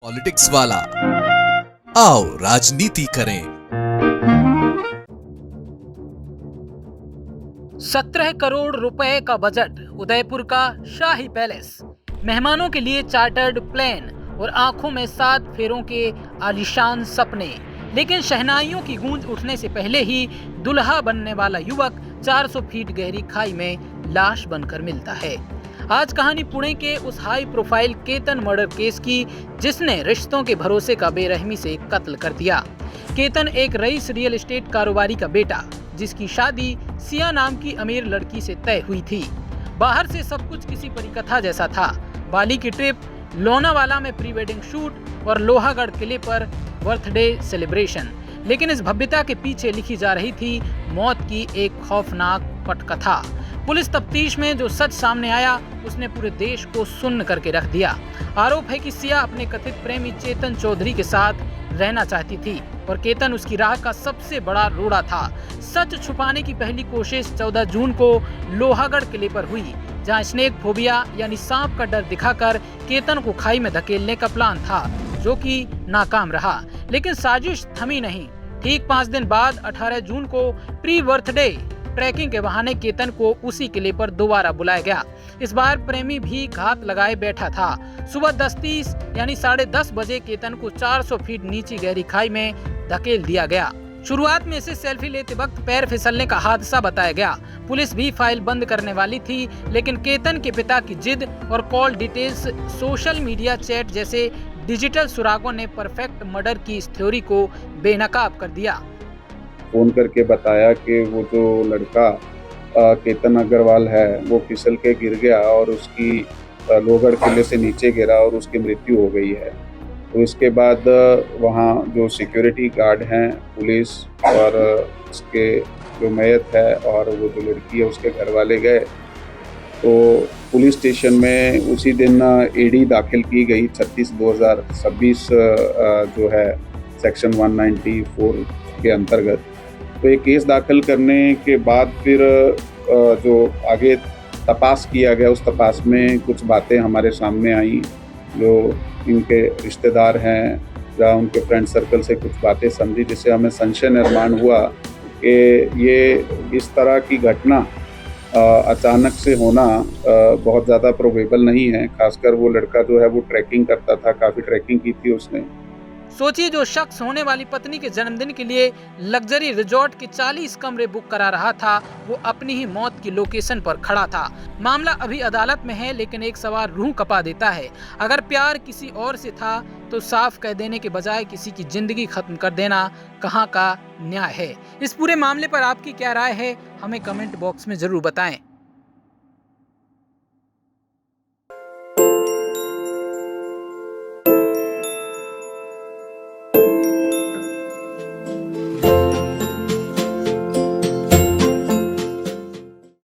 Politics वाला, आओ राजनीति करें। 17 करोड़ रुपए का बजट, उदयपुर का शाही पैलेस, मेहमानों के लिए चार्टर्ड प्लेन और आंखों में 7 फेरों के आलीशान सपने। लेकिन शहनाइयों की गूंज उठने से पहले ही दुल्हा बनने वाला युवक 400 फीट गहरी खाई में लाश बनकर मिलता है। आज कहानी पुणे के उस high profile Ketan murder case की, जिसने रिश्तों के भरोसे का बेरहमी से कत्ल कर दिया। केतन एक रईस रियल एस्टेट कारोबारी का बेटा, जिसकी शादी सिया नाम की अमीर लड़की से तय हुई थी। बाहर से सब कुछ किसी परिकथा जैसा था। बाली की ट्रिप, लोनावाला में प्री वेडिंग शूट और लोहागढ़ किले पर बर्थडे सेलिब्रेशन। लेकिन इस भव्यता के पीछे लिखी जा रही थी मौत की एक खौफनाक पटकथा। पुलिस तफ्तीश में जो सच सामने आया, उसने पूरे देश को सुन्न करके रख दिया। आरोप है कि सिया अपने कथित प्रेमी चेतन चौधरी के साथ रहना चाहती थी और केतन उसकी राह का सबसे बड़ा रोड़ा था। सच छुपाने की पहली कोशिश 14 जून को लोहागढ़ किले पर हुई, जहां स्नेक फोबिया यानी सांप का डर दिखाकर केतन को खाई में धकेलने का प्लान था, जो कि नाकाम रहा। लेकिन साजिश थमी नहीं। ठीक 5 दिन बाद 18 जून को प्री बर्थडे ट्रैकिंग के बहाने केतन को उसी किले पर दोबारा बुलाया गया। इस बार प्रेमी भी घात लगाए बैठा था। सुबह 10:30 यानी 10:30 बजे केतन को 400 फीट नीचे गहरी खाई में धकेल दिया गया। शुरुआत में इसे सेल्फी लेते वक्त पैर फिसलने का हादसा बताया गया। पुलिस भी फाइल बंद करने वाली थी, लेकिन केतन के पिता की जिद और call details, social media chat जैसे डिजिटल सुरागों ने परफेक्ट मर्डर की इस थ्योरी को बेनकाब कर दिया। फ़ोन करके बताया कि वो जो लड़का केतन अग्रवाल है वो फिसल के गिर गया और उसकी लोहगढ़ किले से नीचे गिरा और उसकी मृत्यु हो गई है। तो इसके बाद वहाँ जो सिक्योरिटी गार्ड हैं, पुलिस और उसके जो मैयत है और वो जो लड़की है उसके घर वाले गए। तो पुलिस स्टेशन में उसी दिन ईडी दाखिल की गई 36/2026 जो है सेक्शन 194 के अंतर्गत। तो एक केस दाखिल करने के बाद फिर जो आगे तपास किया गया, उस तपास में कुछ बातें हमारे सामने आई। जो इनके रिश्तेदार हैं या उनके फ्रेंड सर्कल से कुछ बातें समझी, जिससे हमें संशय निर्माण हुआ कि ये इस तरह की घटना अचानक से होना बहुत ज़्यादा प्रोबेबल नहीं है। खासकर वो लड़का जो है वो ट्रैकिंग करता था, काफ़ी ट्रैकिंग की थी उसने। सोचिए, जो शख्स होने वाली पत्नी के जन्मदिन के लिए लग्जरी रिजॉर्ट के 40 कमरे बुक करा रहा था, वो अपनी ही मौत की लोकेशन पर खड़ा था। मामला अभी अदालत में है, लेकिन एक सवाल रूह कपा देता है। अगर प्यार किसी और से था तो साफ कह देने के बजाय किसी की जिंदगी खत्म कर देना कहाँ का न्याय है? इस पूरे मामले पर आपकी क्या राय है? हमें कमेंट बॉक्स में जरूर बताएं।